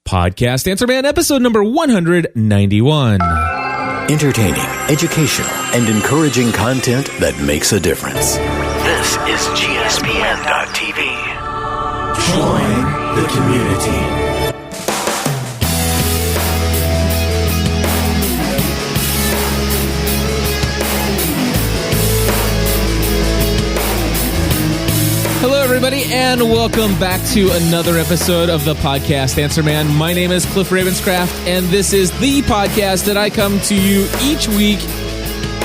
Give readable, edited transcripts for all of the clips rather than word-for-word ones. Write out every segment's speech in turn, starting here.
Podcast Answer Man, episode number 191. Entertaining, educational, and encouraging content that makes a difference. This is GSPN.TV. Join the community. Hello, everybody, and welcome back to another episode of the Podcast Answer Man. My name is Cliff Ravenscraft, and this is the podcast that I come to you each week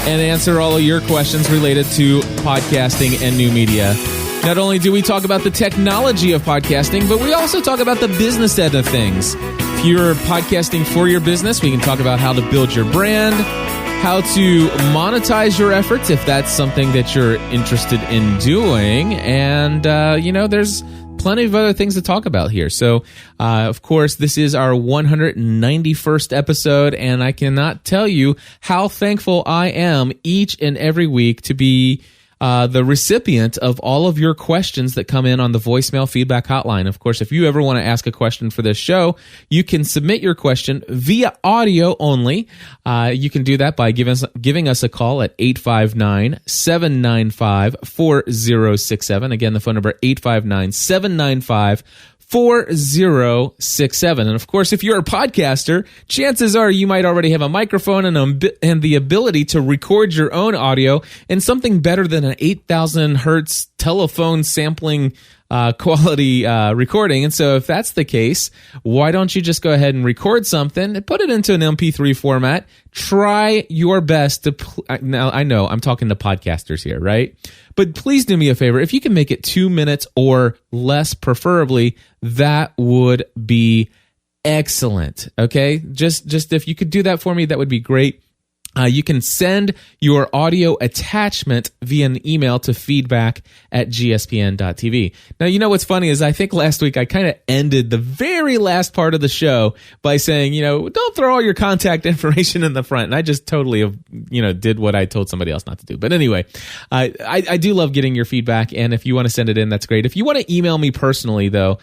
and answer all of your questions related to podcasting and new media. Not only do we talk about the technology of podcasting, but we also talk about the business end of things. If you're podcasting for your business, we can talk about how to build your brand, how to monetize your efforts if that's something that you're interested in doing. And, there's plenty of other things to talk about here. So, of course, this is our 191st episode, and I cannot tell you how thankful I am each and every week to be the recipient of all of your questions that come in on the voicemail feedback hotline. Of course, if you ever want to ask a question for this show, you can submit your question via audio only. You can do that by giving us a call at 859-795-4067. Again, the phone number 859-795-4067. And of course, if you're a podcaster, chances are you might already have a microphone and the ability to record your own audio in something better than an 8,000 hertz telephone sampling quality recording. And so if that's the case, why don't you just go ahead and record something and put it into an MP3 format? Try your best to... Now, I know I'm talking to podcasters here, right? But please do me a favor. If you can make it 2 minutes or less, preferably, that would be excellent. Okay? Just if you could do that for me, that would be great. You can send your audio attachment via an email to feedback@gspn.tv. Now, you know what's funny is I think last week I kind of ended the very last part of the show by saying, don't throw all your contact information in the front. And I just totally, did what I told somebody else not to do. But anyway, I do love getting your feedback. And if you want to send it in, that's great. If you want to email me personally, though,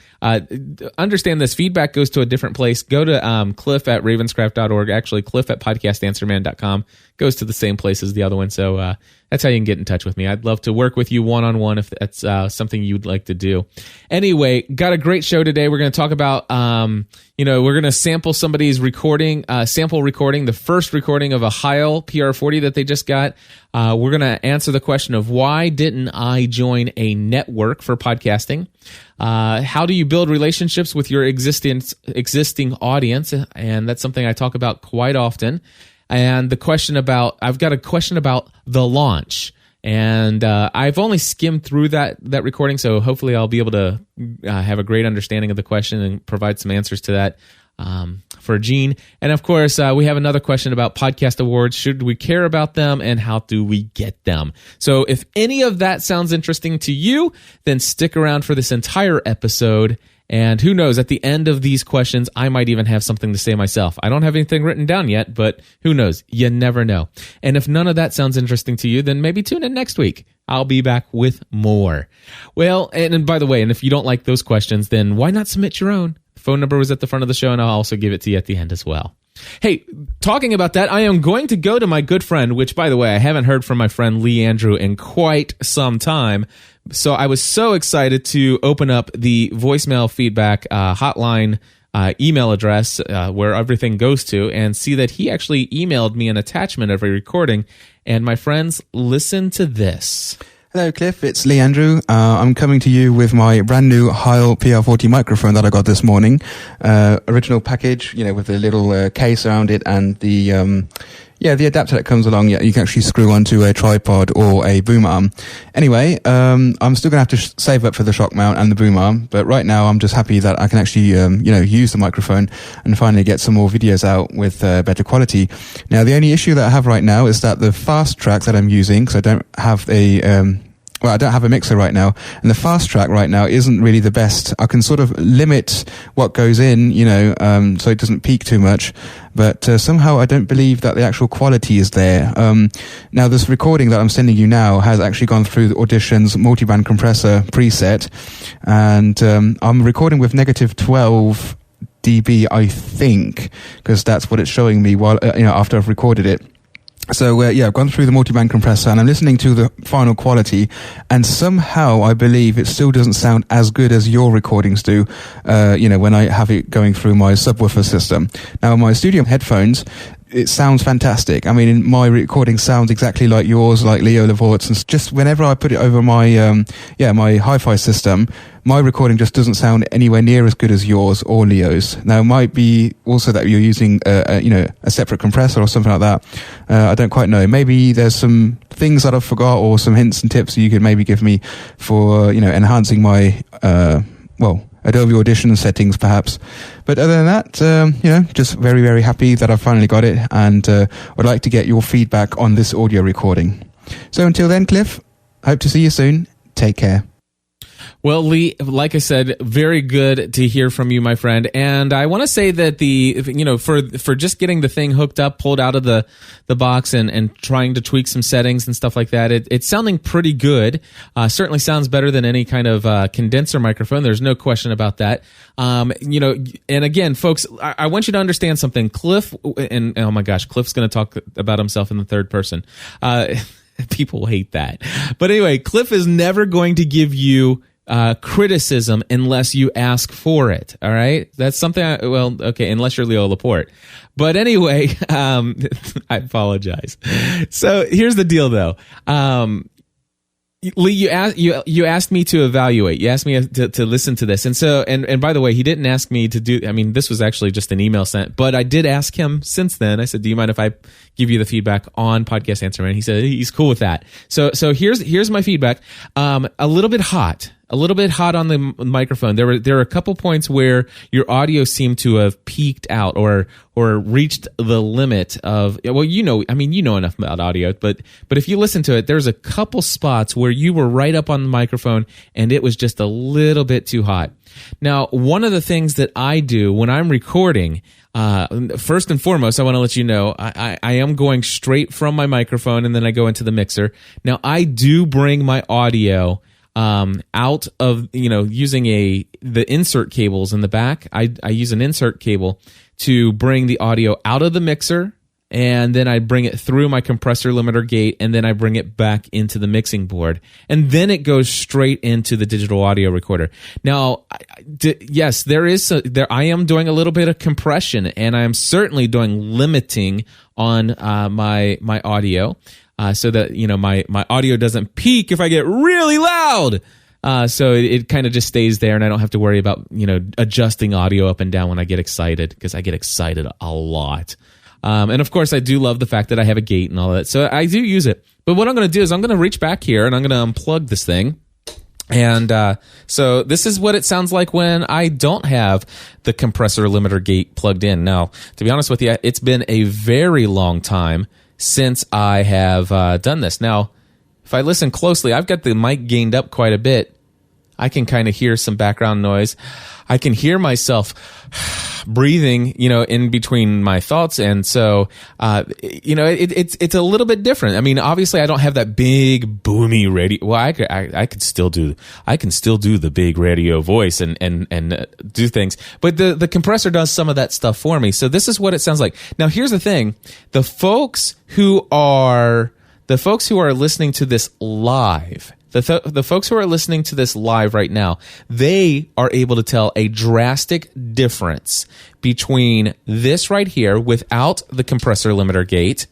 understand this feedback goes to a different place. Go to cliff@ravenscraft.org. Actually, cliff@podcastanswerman.com. Goes to the same place as the other one. So that's how you can get in touch with me. I'd love to work with you one-on-one if that's something you'd like to do. Anyway, got a great show today. We're going to talk about, we're going to sample somebody's recording, the first recording of a Heil PR40 that they just got. We're going to answer the question of why didn't I join a network for podcasting? How do you build relationships with your existing audience? And that's something I talk about quite often. And I've got a question about the launch. And I've only skimmed through that recording, so hopefully I'll be able to have a great understanding of the question and provide some answers to that for Gene. And of course, we have another question about podcast awards. Should we care about them, and how do we get them? So if any of that sounds interesting to you, then stick around for this entire episode. And who knows, at the end of these questions, I might even have something to say myself. I don't have anything written down yet, but who knows? You never know. And if none of that sounds interesting to you, then maybe tune in next week. I'll be back with more. Well, and by the way, and if you don't like those questions, then why not submit your own? The phone number was at the front of the show, and I'll also give it to you at the end as well. Hey, talking about that, I am going to go to my good friend, which, by the way, I haven't heard from my friend Lee Andrew in quite some time. So I was so excited to open up the voicemail feedback hotline email address where everything goes to and see that he actually emailed me an attachment of a recording. And my friends, listen to this. Hello, Cliff. It's Lee Andrew. I'm coming to you with my brand new Heil PR40 microphone that I got this morning. Original package, with a little case around it and the adapter that comes along. Yeah, you can actually screw onto a tripod or a boom arm. Anyway, I'm still going to have to save up for the shock mount and the boom arm, but right now I'm just happy that I can actually, use the microphone and finally get some more videos out with better quality. Now, the only issue that I have right now is that the fast track that I'm using, because I don't have I don't have a mixer right now, and the fast track right now isn't really the best. I can sort of limit what goes in, so it doesn't peak too much, but somehow I don't believe that the actual quality is there. Now, this recording that I'm sending you now has actually gone through the Audition's multiband compressor preset, and I'm recording with -12 dB, I think, because that's what it's showing me while after I've recorded it. So I've gone through the multiband compressor and I'm listening to the final quality, and somehow I believe it still doesn't sound as good as your recordings do, when I have it going through my subwoofer system. Now, my studio headphones, it sounds fantastic. I mean, my recording sounds exactly like yours, like Leo Laporte's, and just whenever I put it over my my hi-fi system, my recording just doesn't sound anywhere near as good as yours or Leo's. Now, it might be also that you're using a separate compressor or something like that. I don't quite know. Maybe there's some things that I forgot, or some hints and tips you could maybe give me for enhancing my Adobe Audition settings, perhaps. But other than that, just very, very happy that I finally got it, and would like to get your feedback on this audio recording. So until then, Cliff, hope to see you soon. Take care. Well, Lee, like I said, very good to hear from you, my friend. And I want to say that for just getting the thing hooked up, pulled out of the box and trying to tweak some settings and stuff like that, it's sounding pretty good. Certainly sounds better than any kind of condenser microphone. There's no question about that. And again, folks, I want you to understand something. Cliff, and oh my gosh, Cliff's going to talk about himself in the third person. People hate that. But anyway, Cliff is never going to give you criticism unless you ask for it. All right, that's something. Unless you're Leo Laporte. But anyway, I apologize. So here's the deal, though. Lee, you asked me to evaluate. You asked me to listen to this, and so and by the way, he didn't ask me to do. I mean, this was actually just an email sent, but I did ask him since then. I said, "Do you mind if I give you the feedback on Podcast Answer Man?" He said he's cool with that. So here's my feedback. A little bit hot on the microphone. There are a couple points where your audio seemed to have peaked out or reached the limit of, you know enough about audio, but if you listen to it, there's a couple spots where you were right up on the microphone and it was just a little bit too hot. Now, one of the things that I do when I'm recording, first and foremost, I want to let you know, I am going straight from my microphone and then I go into the mixer. Now, I do bring my audio out of, using the insert cables in the back. I use an insert cable to bring the audio out of the mixer, and then I bring it through my compressor limiter gate, and then I bring it back into the mixing board, and then it goes straight into the digital audio recorder. Now, yes, I am doing a little bit of compression, and I am certainly doing limiting on my audio. So that my audio doesn't peak if I get really loud. So it kind of just stays there, and I don't have to worry about adjusting audio up and down when I get excited, because I get excited a lot. And of course, I do love the fact that I have a gate and all that, so I do use it. But what I'm going to do is I'm going to reach back here and I'm going to unplug this thing. And so this is what it sounds like when I don't have the compressor limiter gate plugged in. Now, to be honest with you, it's been a very long time since I have done this. Now, if I listen closely, I've got the mic gained up quite a bit. I can kind of hear some background noise. I can hear myself breathing, in between my thoughts. And so, it's a little bit different. I mean, obviously I don't have that big boomy radio. Well, I can still do the big radio voice and do things, but the compressor does some of that stuff for me. So this is what it sounds like. Now, here's the thing. The folks who are listening to this live, the folks who are listening to this live right now, they are able to tell a drastic difference between this right here without the compressor limiter gate,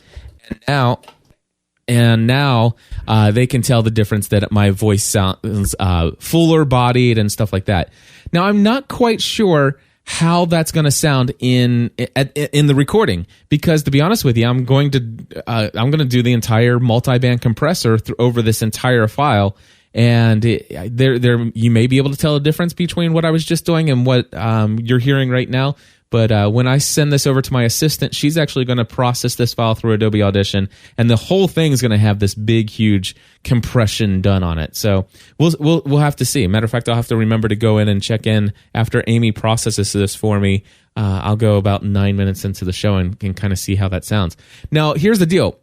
and now they can tell the difference that my voice sounds fuller bodied and stuff like that. Now, I'm not quite sure how that's going to sound in the recording, because to be honest with you, I'm going to do the entire multi-band compressor over this entire file, and you may be able to tell a difference between what I was just doing and what you're hearing right now. But when I send this over to my assistant, she's actually going to process this file through Adobe Audition, and the whole thing is going to have this big, huge compression done on it. So we'll have to see. Matter of fact, I'll have to remember to go in and check in after Amy processes this for me. I'll go about 9 minutes into the show and can kind of see how that sounds. Now, here's the deal.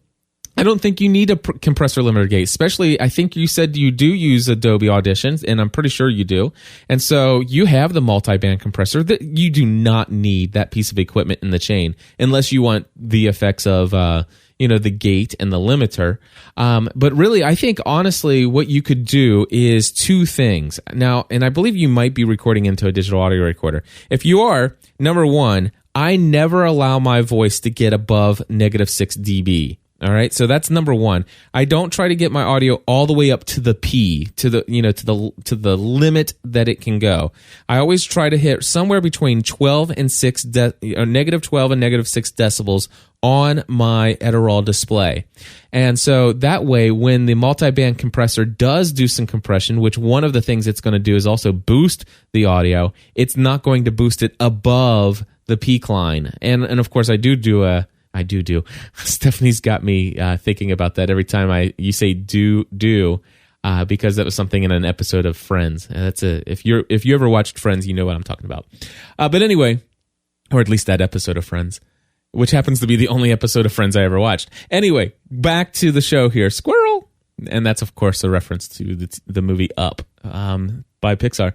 I don't think you need a compressor limiter gate, especially I think you said you do use Adobe Audition, and I'm pretty sure you do. And so you have the multi-band compressor. That you do not need that piece of equipment in the chain unless you want the effects of the gate and the limiter. But really, I think honestly what you could do is two things. Now, and I believe you might be recording into a digital audio recorder. If you are, number one, I never allow my voice to get above -6 dB. All right, so that's number one. I don't try to get my audio all the way up to the P, to the limit that it can go. I always try to hit somewhere between 12 and 6 -12 and -6 decibels on my Edirol display. And so that way, when the multi-band compressor does do some compression, which one of the things it's going to do is also boost the audio, it's not going to boost it above the peak line. And of course, I do. Stephanie's got me thinking about that every time you say do, because that was something in an episode of Friends. And if you ever watched Friends, you know what I'm talking about. But anyway, or at least that episode of Friends, which happens to be the only episode of Friends I ever watched. Anyway, back to the show here. Squirrel! And that's, of course, a reference to the movie Up by Pixar.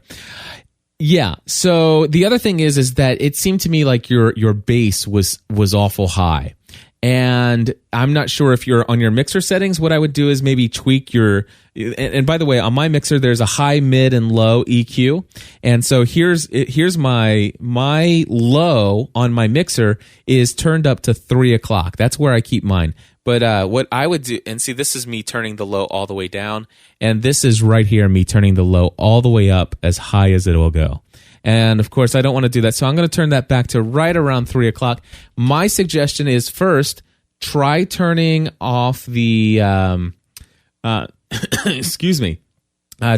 Yeah. So the other thing is that it seemed to me like your bass was awful high. And I'm not sure if you're on your mixer settings. What I would do is maybe tweak and by the way, on my mixer, there's a high, mid, and low EQ. And so here's my low on my mixer is turned up to 3 o'clock. That's where I keep mine. But what I would do, and see, this is me turning the low all the way down, and this is right here me turning the low all the way up as high as it will go. And of course, I don't want to do that, so I'm going to turn that back to right around 3 o'clock. My suggestion is first, try turning off the, excuse me,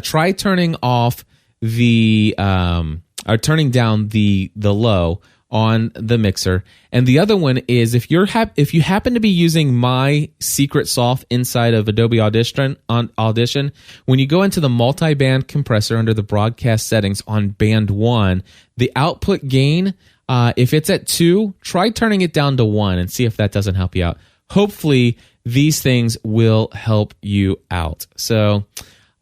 try turning off the, or turning down the low on the mixer. And the other one is if you happen to be using my secret soft inside of Adobe Audition, when you go into the multi-band compressor under the broadcast settings on band 1, the output gain, if it's at 2, try turning it down to 1 and see if that doesn't help you out. Hopefully these things will help you out. So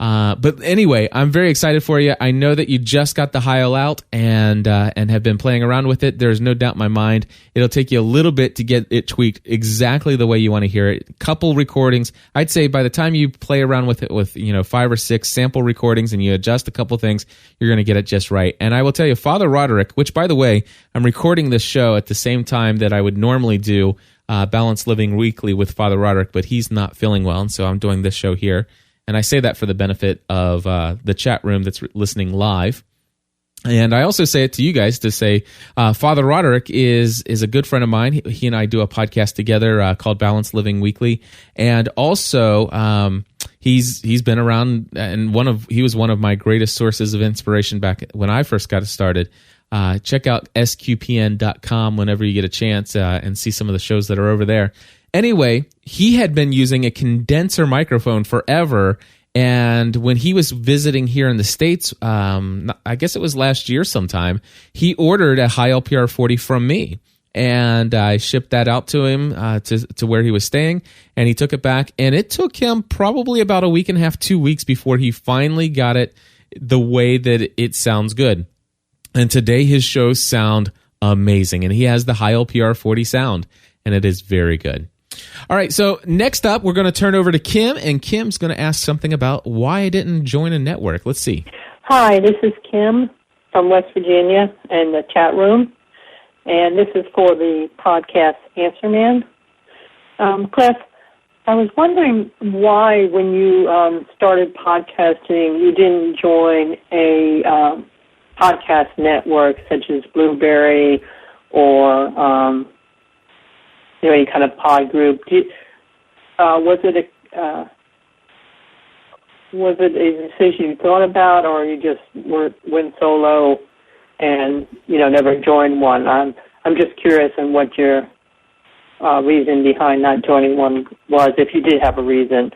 but anyway, I'm very excited for you. I know that you just got the Heil out and have been playing around with it. There's no doubt in my mind. It'll take you a little bit to get it tweaked exactly the way you want to hear it. Couple recordings. I'd say by the time you play around with it with 5 or 6 sample recordings and you adjust a couple things, you're going to get it just right. And I will tell you, Father Roderick, which by the way, I'm recording this show at the same time that I would normally do Balanced Living Weekly with Father Roderick, but he's not feeling well, and so I'm doing this show here. And I say that for the benefit of the chat room that's listening live. And I also say it to you guys to say Father Roderick is a good friend of mine. He and I do a podcast together called Balanced Living Weekly. And also he's been around, and he was one of my greatest sources of inspiration back when I first got started. Check out sqpn.com whenever you get a chance and see some of the shows that are over there. Anyway, he had been using a condenser microphone forever, and when he was visiting here in the States, I guess it was last year sometime, he ordered a Heil PR40 from me, and I shipped that out to him to where he was staying, and he took it back, and it took him probably about a week and a half, 2 weeks before he finally got it the way that it sounds good. And today his shows sound amazing, and he has the Heil PR40 sound, and it is very good. All right, so next up, we're going to turn over to Kim, and Kim's going to ask something about why I didn't join a network. Let's see. Hi, this is Kim from West Virginia in the chat room, and this is for the podcast Answer Man. Cliff, I was wondering why when you started podcasting, you didn't join a podcast network such as Blueberry or any kind of pod group. Was it a decision you thought about, or you just went solo and never joined one? I'm just curious on what your reason behind not joining one was, if you did have a reason.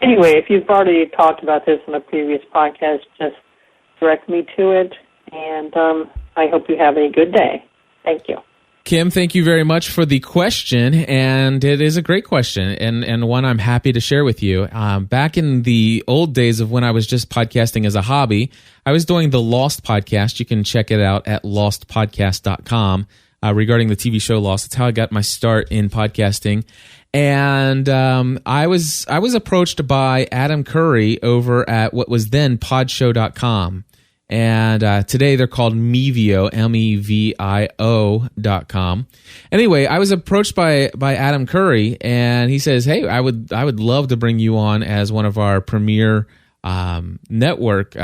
Anyway, if you've already talked about this in a previous podcast, just direct me to it, and I hope you have a good day. Thank you. Kim, thank you very much for the question, and it is a great question, and one I'm happy to share with you. Back in the old days of when I was just podcasting as a hobby, I was doing the Lost podcast. You can check it out at lostpodcast.com regarding the TV show Lost. That's how I got my start in podcasting. And I was approached by Adam Curry over at what was then podshow.com. And today they're called Mevio, MEVIO.com. Anyway, I was approached by Adam Curry, and he says, "Hey, I would love to bring you on as one of our premier network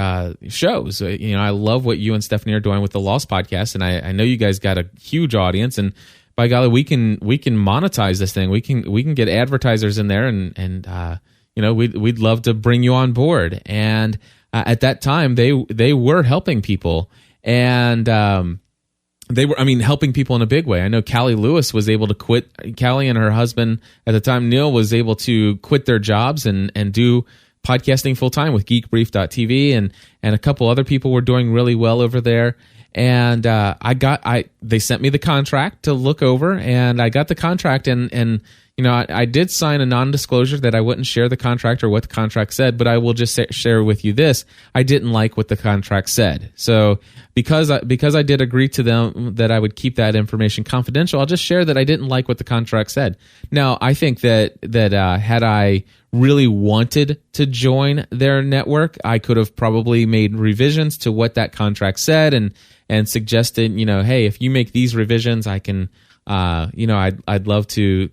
shows. I love what you and Stephanie are doing with the Lost podcast, and I know you guys got a huge audience, and by golly, we can monetize this thing. We can get advertisers in there, and we'd love to bring you on board." And at that time, they were helping people, and they were, helping people in a big way. I know Callie Lewis was able to quit. Callie and her husband at the time, Neil, was able to quit their jobs and do podcasting full time with geekbrief.tv, and a couple other people were doing really well over there. And they sent me the contract to look over, and I got the contract, and I did sign a non-disclosure that I wouldn't share the contract or what the contract said, but I will just share with you this: I didn't like what the contract said. So because I did agree to them that I would keep that information confidential, I'll just share that I didn't like what the contract said. Now, I think that had I really wanted to join their network, I could have probably made revisions to what that contract said and suggested, hey, if you make these revisions, I can, I'd love to,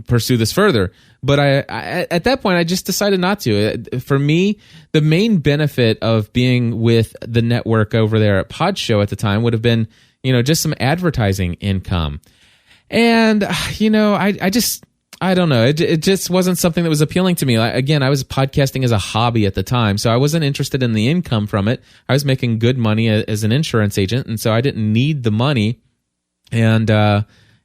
pursue this further. But I at that point, I just decided not to. For me, the main benefit of being with the network over there at Pod Show at the time would have been, just some advertising income. And, I don't know. It just wasn't something that was appealing to me. Again, I was podcasting as a hobby at the time, so I wasn't interested in the income from it. I was making good money as an insurance agent, and so I didn't need the money. And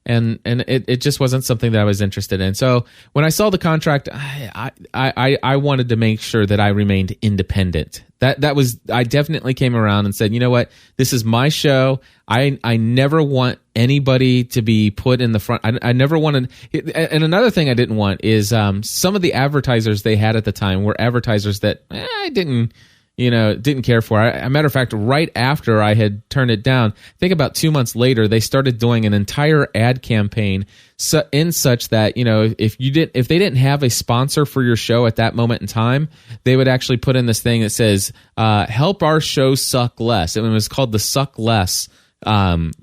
it just wasn't something that I was interested in. So when I saw the contract, I wanted to make sure that I remained independent. I definitely came around and said, you know what, this is my show. I never want anybody to be put in the front. I never wanted, and another thing I didn't want is some of the advertisers they had at the time were advertisers that I didn't care for. A matter of fact, right after I had turned it down, I think about 2 months later, they started doing an entire ad campaign in such that, if they didn't have a sponsor for your show at that moment in time, they would actually put in this thing that says, help our show suck less. And it was called the Suck Less campaign.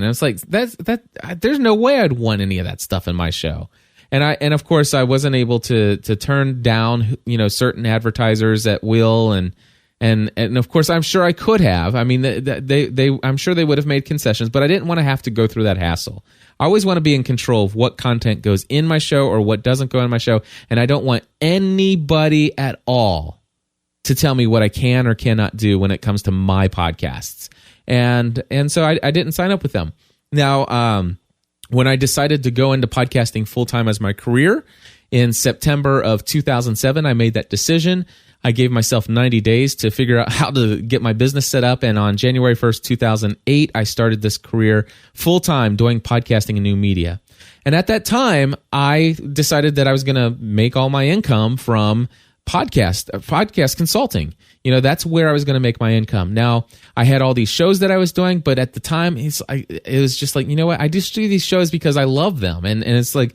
And it's like, there's no way I'd want any of that stuff in my show. And of course I wasn't able to turn down, certain advertisers at will, and of course I'm sure I could have. I'm sure they would have made concessions, but I didn't want to have to go through that hassle. I always want to be in control of what content goes in my show or what doesn't go in my show, and I don't want anybody at all to tell me what I can or cannot do when it comes to my podcasts. And so I didn't sign up with them. Now, when I decided to go into podcasting full-time as my career in September of 2007, I made that decision. I gave myself 90 days to figure out how to get my business set up. And on January 1st, 2008, I started this career full-time doing podcasting and new media. And at that time, I decided that I was going to make all my income from podcast consulting. That's where I was going to make my income. Now, I had all these shows that I was doing, but at the time, it was just like, what? I just do these shows because I love them. And it's like,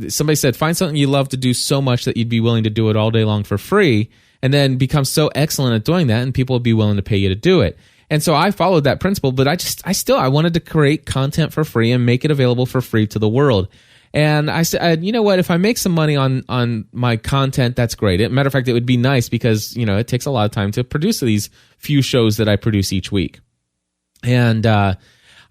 somebody said, find something you love to do so much that you'd be willing to do it all day long for free, and then become so excellent at doing that, and people would be willing to pay you to do it. And so I followed that principle, but I wanted to create content for free and make it available for free to the world. And I said, you know what, if I make some money on my content, that's great. Matter of fact, it would be nice because, it takes a lot of time to produce these few shows that I produce each week. And I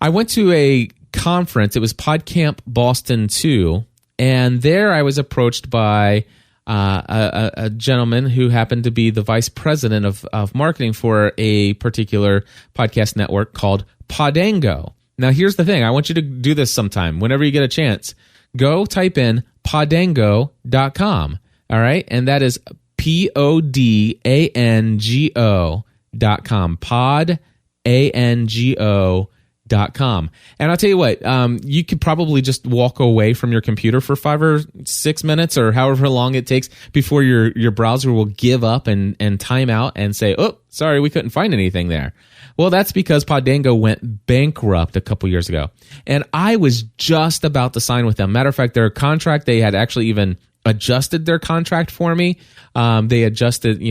went to a conference. It was PodCamp Boston 2. And there I was approached by a gentleman who happened to be the vice president of marketing for a particular podcast network called Podango. Now, here's the thing. I want you to do this sometime, whenever you get a chance. Go type in podango.com. All right. And that is PODANGO.com. Podango.com. .com. And I'll tell you what, you could probably just walk away from your computer for 5 or 6 minutes or however long it takes before your browser will give up and time out and say, oh, sorry, we couldn't find anything there. Well, that's because Podango went bankrupt a couple years ago. And I was just about to sign with them. Matter of fact, their contract, they had actually even adjusted their contract for me. They adjusted, they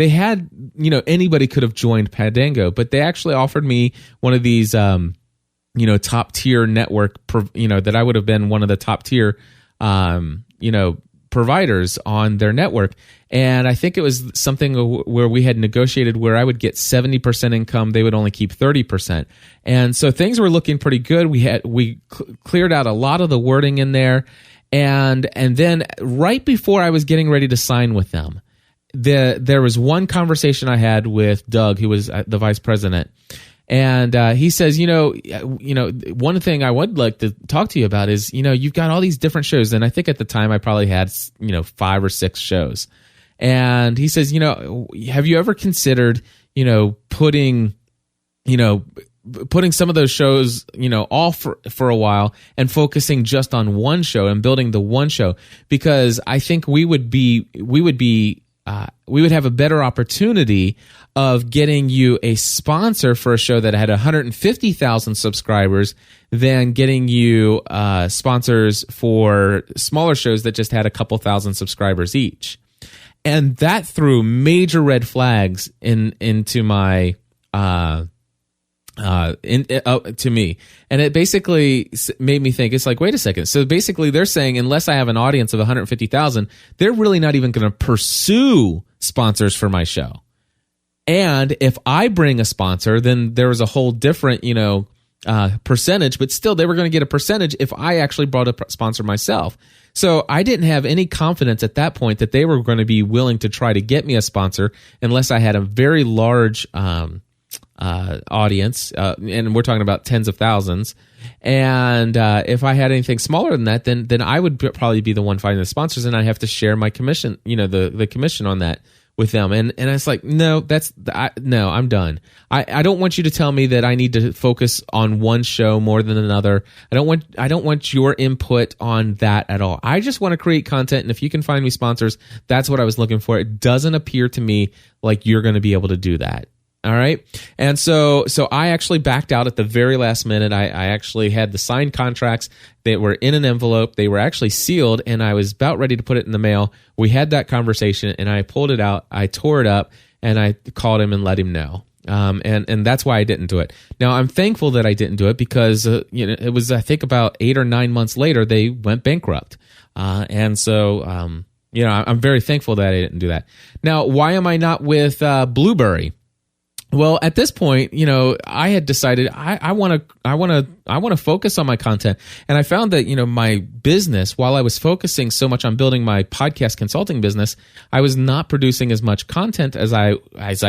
had, anybody could have joined Podango, but they actually offered me one of these, top tier network, that I would have been one of the top tier, providers on their network. And I think it was something where we had negotiated where I would get 70% income. They would only keep 30%. And so things were looking pretty good. We cleared out a lot of the wording in there. And then right before I was getting ready to sign with them, there was one conversation I had with Doug, who was the vice president. And he says, one thing I would like to talk to you about is, you've got all these different shows. And I think at the time I probably had, 5 or 6 shows. And he says, have you ever considered, putting some of those shows, off for a while and focusing just on one show and building the one show? Because I think we would have a better opportunity of getting you a sponsor for a show that had 150,000 subscribers than getting you sponsors for smaller shows that just had a couple thousand subscribers each. And that threw major red flags into my to me. And it basically made me think, it's like, wait a second. So basically they're saying, unless I have an audience of 150,000, they're really not even going to pursue sponsors for my show. And if I bring a sponsor, then there was a whole different, percentage, but still they were going to get a percentage if I actually brought a sponsor myself. So I didn't have any confidence at that point that they were going to be willing to try to get me a sponsor unless I had a very large audience, and we're talking about tens of thousands. And if I had anything smaller than that, then I would probably be the one finding the sponsors, and I have to share my commission, the commission on that with them. And it's like, no, I'm done. I don't want you to tell me that I need to focus on one show more than another. I don't want your input on that at all. I just want to create content, and if you can find me sponsors, that's what I was looking for. It doesn't appear to me like you're going to be able to do that. All right. And so I actually backed out at the very last minute. I actually had the signed contracts that were in an envelope. They were actually sealed, and I was about ready to put it in the mail. We had that conversation, and I pulled it out. I tore it up, and I called him and let him know. And that's why I didn't do it. Now, I'm thankful that I didn't do it because, it was, I think, about 8 or 9 months later, they went bankrupt. And so, I'm very thankful that I didn't do that. Now, why am I not with Blueberry? Well, at this point, I had decided I want to focus on my content, and I found that my business, while I was focusing so much on building my podcast consulting business, I was not producing as much content as I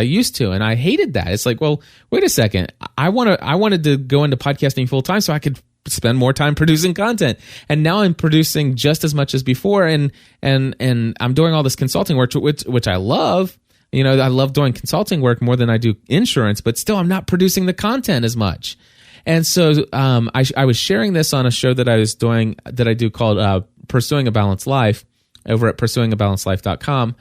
used to, and I hated that. It's like, well, wait a second, I wanted to go into podcasting full time so I could spend more time producing content, and now I'm producing just as much as before, and I'm doing all this consulting work, which I love. I love doing consulting work more than I do insurance, but still I'm not producing the content as much. And so I was sharing this on a show that I do called Pursuing a Balanced Life over at pursuingabalancedlife.com.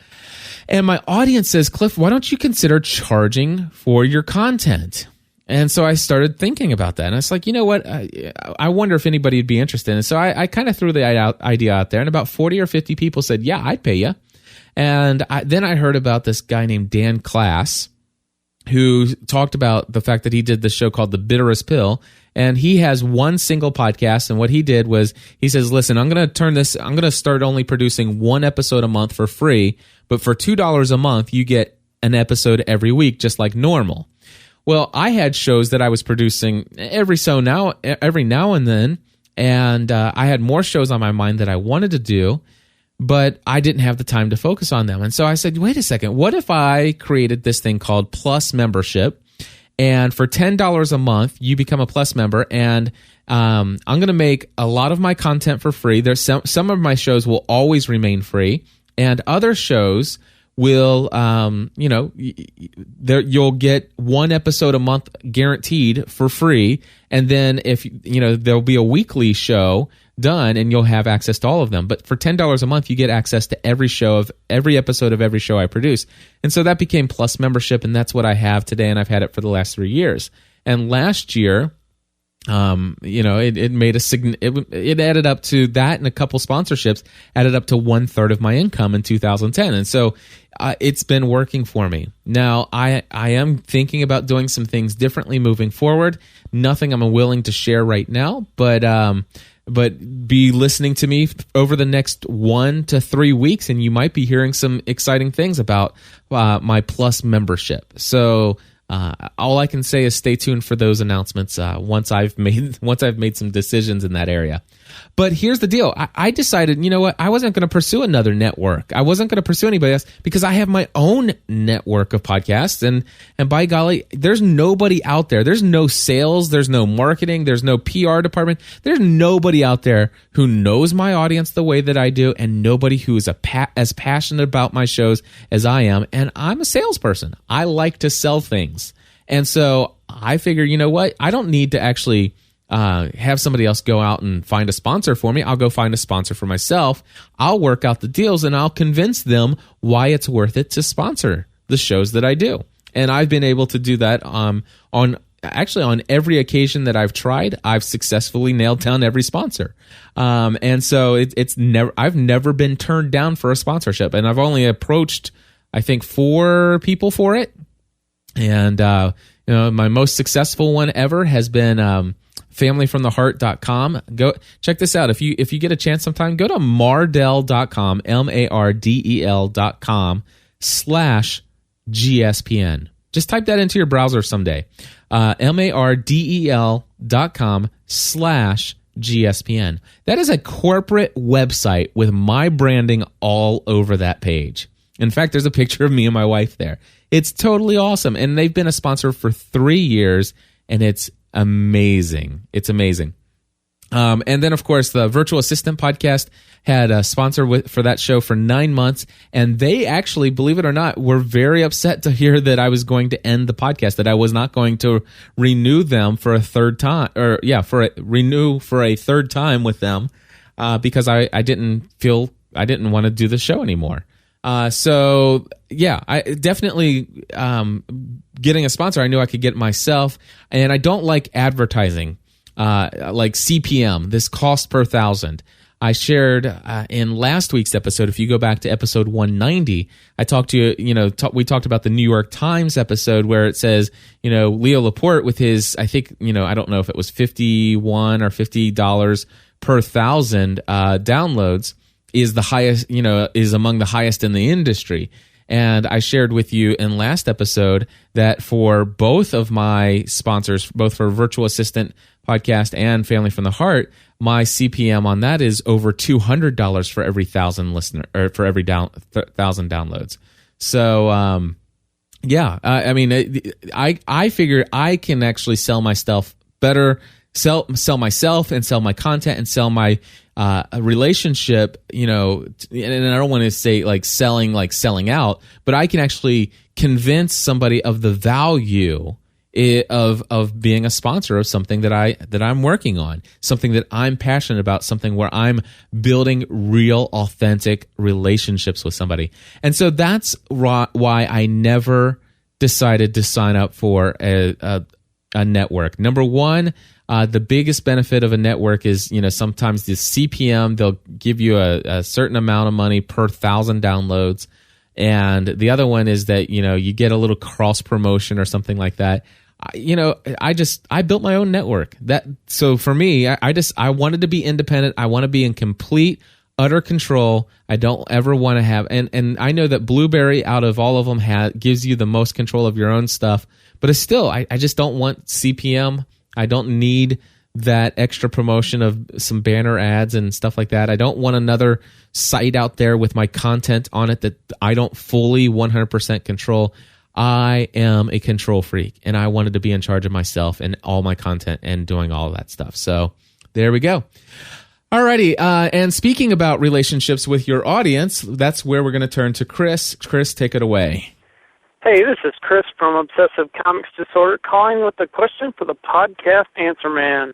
And my audience says, Cliff, why don't you consider charging for your content? And so I started thinking about that. And I was like, you know what? I wonder if anybody would be interested. And so I kind of threw the idea out there, and about 40 or 50 people said, yeah, I'd pay you. And then I heard about this guy named Dan Klass, who talked about the fact that he did this show called The Bitterest Pill. And he has one single podcast. And what he did was he says, listen, I'm going to start only producing one episode a month for free. But for $2 a month, you get an episode every week, just like normal. Well, I had shows that I was producing every now and then. And I had more shows on my mind that I wanted to do, but I didn't have the time to focus on them. And so I said, wait a second, what if I created this thing called Plus Membership? And for $10 a month, you become a Plus member, and I'm going to make a lot of my content for free. There's some of my shows will always remain free, and other shows will, you'll get one episode a month guaranteed for free. And then if, there'll be a weekly show done and you'll have access to all of them. But for $10 a month, you get access to every episode of every show I produce. And so that became Plus membership, and that's what I have today, and I've had it for the last 3 years. And last year, it made it added up to that, and a couple sponsorships added up to 1/3 of my income in 2010. And so it's been working for me. Now I am thinking about doing some things differently moving forward. Nothing I'm willing to share right now, but be listening to me over the next 1 to 3 weeks, and you might be hearing some exciting things about my Plus membership. So all I can say is stay tuned for those announcements once I've made some decisions in that area. But here's the deal. I decided, you know what? I wasn't going to pursue another network. I wasn't going to pursue anybody else because I have my own network of podcasts. And by golly, there's nobody out there. There's no sales. There's no marketing. There's no PR department. There's nobody out there who knows my audience the way that I do, and nobody who is as passionate about my shows as I am. And I'm a salesperson. I like to sell things. And so I figure, you know what? I don't need to actually have somebody else go out and find a sponsor for me. I'll go find a sponsor for myself. I'll work out the deals, and I'll convince them why it's worth it to sponsor the shows that I do. And I've been able to do that on every occasion that I've tried. I've successfully nailed down every sponsor. And so I've never been turned down for a sponsorship, and I've only approached, I think, 4 people for it. And my most successful one ever has been familyfromtheheart.com. Go check this out. If you get a chance sometime, go to mardel.com, MARDEL.com/GSPN. Just type that into your browser someday. MARDEL.com/GSPN. That is a corporate website with my branding all over that page. In fact, there's a picture of me and my wife there. It's totally awesome. And they've been a sponsor for 3 years, and it's amazing. It's amazing. And then, of course, the Virtual Assistant podcast had a sponsor for that show for 9 months. And they actually, believe it or not, were very upset to hear that I was going to end the podcast, that I was not going to renew them for a third time, renew for a third time with them, because I didn't want to do the show anymore. So yeah, I definitely, getting a sponsor, I knew I could get myself, and I don't like advertising, like CPM, this cost per thousand. I shared, in last week's episode, if you go back to episode 190, I talked to you, we talked about the New York Times episode where it says, Leo Laporte with his, I think, I don't know if it was $51 or $50 per thousand, downloads, is the highest, is among the highest in the industry. And I shared with you in last episode that for both of my sponsors, both for Virtual Assistant Podcast and Family from the Heart, my CPM on that is over $200 for every 1,000 listener, or for every 1,000 downloads. So, I figure I can actually sell my stuff better, sell myself and sell my content and sell my relationship, and I don't want to say like selling out, but I can actually convince somebody of the value of being a sponsor of something that I'm working on, something that I'm passionate about, something where I'm building real, authentic relationships with somebody. And so that's why I never decided to sign up for a network. Number one, the biggest benefit of a network is, sometimes the CPM, they'll give you a certain amount of money per 1,000 downloads. And the other one is that, you get a little cross promotion or something like that. I built my own network. So for me, I wanted to be independent. I want to be in complete, utter control. I don't ever want to have, and I know that Blueberry out of all of them gives you the most control of your own stuff, but it's still, I just don't want CPM. I don't need that extra promotion of some banner ads and stuff like that. I don't want another site out there with my content on it that I don't fully 100% control. I am a control freak, and I wanted to be in charge of myself and all my content and doing all of that stuff. So there we go. Alrighty, and speaking about relationships with your audience, that's where we're going to turn to Chris. Chris, take it away. Hey, this is Chris from Obsessive Comics Disorder, calling with a question for the podcast Answer Man.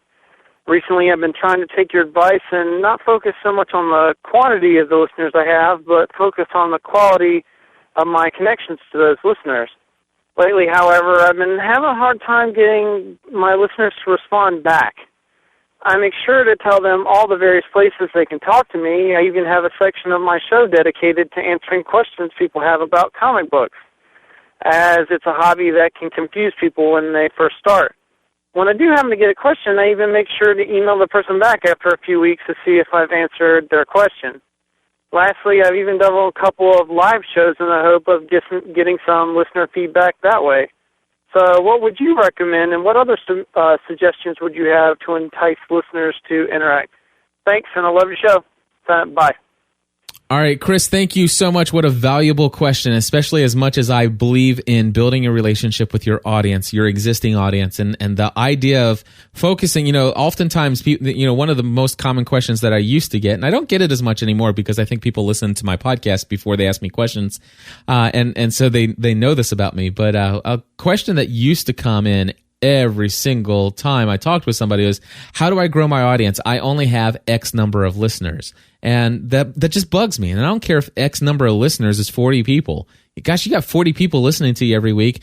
Recently, I've been trying to take your advice and not focus so much on the quantity of the listeners I have, but focus on the quality of my connections to those listeners. Lately, however, I've been having a hard time getting my listeners to respond back. I make sure to tell them all the various places they can talk to me. I even have a section of my show dedicated to answering questions people have about comic books, as it's a hobby that can confuse people when they first start. When I do happen to get a question, I even make sure to email the person back after a few weeks to see if I've answered their question. Lastly, I've even done a couple of live shows in the hope of getting some listener feedback that way. So what would you recommend, and what other suggestions would you have to entice listeners to interact? Thanks, and I love your show. Bye. All right, Chris, thank you so much. What a valuable question, especially as much as I believe in building a relationship with your audience, your existing audience, and the idea of focusing, oftentimes, one of the most common questions that I used to get, and I don't get it as much anymore because I think people listen to my podcast before they ask me questions, and so they know this about me, but a question that used to come in every single time I talked with somebody was, how do I grow my audience? I only have X number of listeners. And that just bugs me. And I don't care if X number of listeners is 40 people. Gosh, you got 40 people listening to you every week.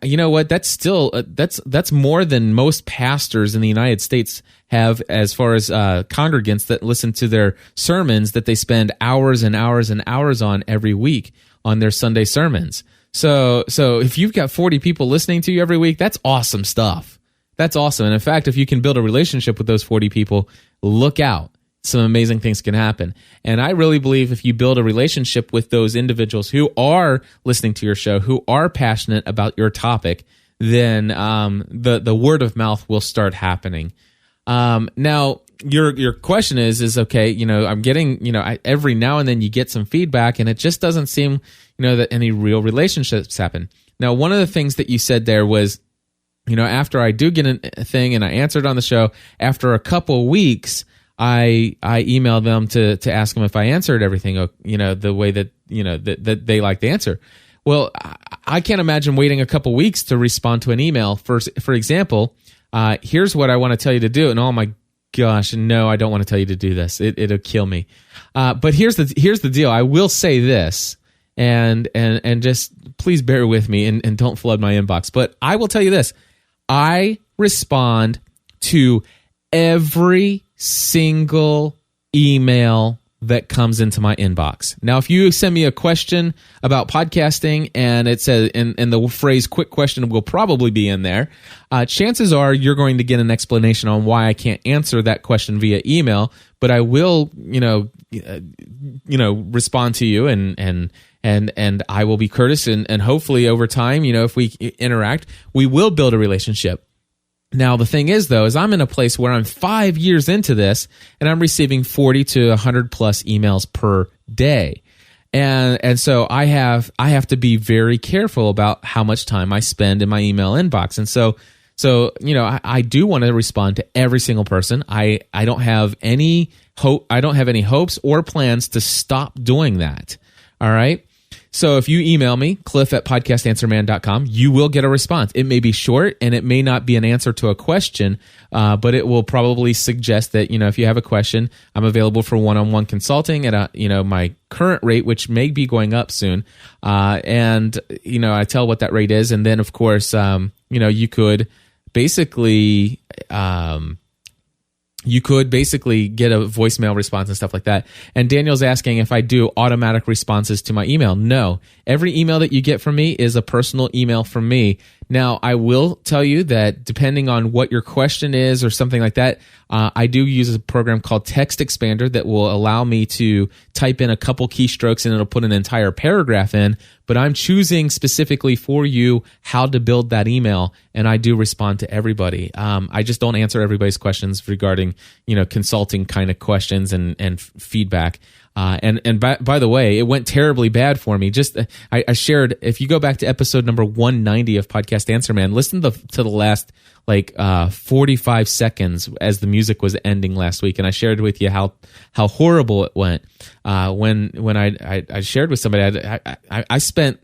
You know what? That's still, that's more than most pastors in the United States have as far as congregants that listen to their sermons that they spend hours and hours and hours on every week on their Sunday sermons. So if you've got 40 people listening to you every week, that's awesome stuff. That's awesome. And in fact, if you can build a relationship with those 40 people, look out. Some amazing things can happen. And I really believe if you build a relationship with those individuals who are listening to your show, who are passionate about your topic, then the word of mouth will start happening. Now, your question is okay, I'm getting, every now and then you get some feedback and it just doesn't seem, that any real relationships happen. Now, one of the things that you said there was, after I do get a thing and I answered on the show, after a couple weeks, I emailed them to ask them if I answered everything, the way that, that they like the answer. Well, I can't imagine waiting a couple weeks to respond to an email. For example, here's what I want to tell you to do. And oh my gosh, no, I don't want to tell you to do this. It'll kill me. But here's the deal. I will say this, and just please bear with me and don't flood my inbox. But I will tell you this. I respond to every single email that comes into my inbox. Now, if you send me a question about podcasting and it says, and the phrase quick question will probably be in there, chances are you're going to get an explanation on why I can't answer that question via email, but I will, respond to you and I will be courteous and hopefully over time, if we interact, we will build a relationship. Now, the thing is, though, is I'm in a place where I'm 5 years into this and I'm receiving 40 to 100 plus emails per day. And so I have to be very careful about how much time I spend in my email inbox. And so I do want to respond to every single person. I don't have any hope. I don't have any hopes or plans to stop doing that. All right. So if you email me, cliff@podcastanswerman.com, you will get a response. It may be short and it may not be an answer to a question, but it will probably suggest that, if you have a question, I'm available for one-on-one consulting at my current rate, which may be going up soon. And I tell what that rate is. And then of course, you could basically, get a voicemail response and stuff like that. And Daniel's asking if I do automatic responses to my email. No. Every email that you get from me is a personal email from me. Now, I will tell you that depending on what your question is or something like that, I do use a program called Text Expander that will allow me to type in a couple keystrokes and it'll put an entire paragraph in, but I'm choosing specifically for you how to build that email, and I do respond to everybody. I just don't answer everybody's questions regarding, consulting kind of questions and feedback. And by the way, it went terribly bad for me. I shared, if you go back to episode number 190 of Podcast Answer Man, listen to the last 45 seconds as the music was ending last week, and I shared with you how horrible it went. When I shared with somebody, I spent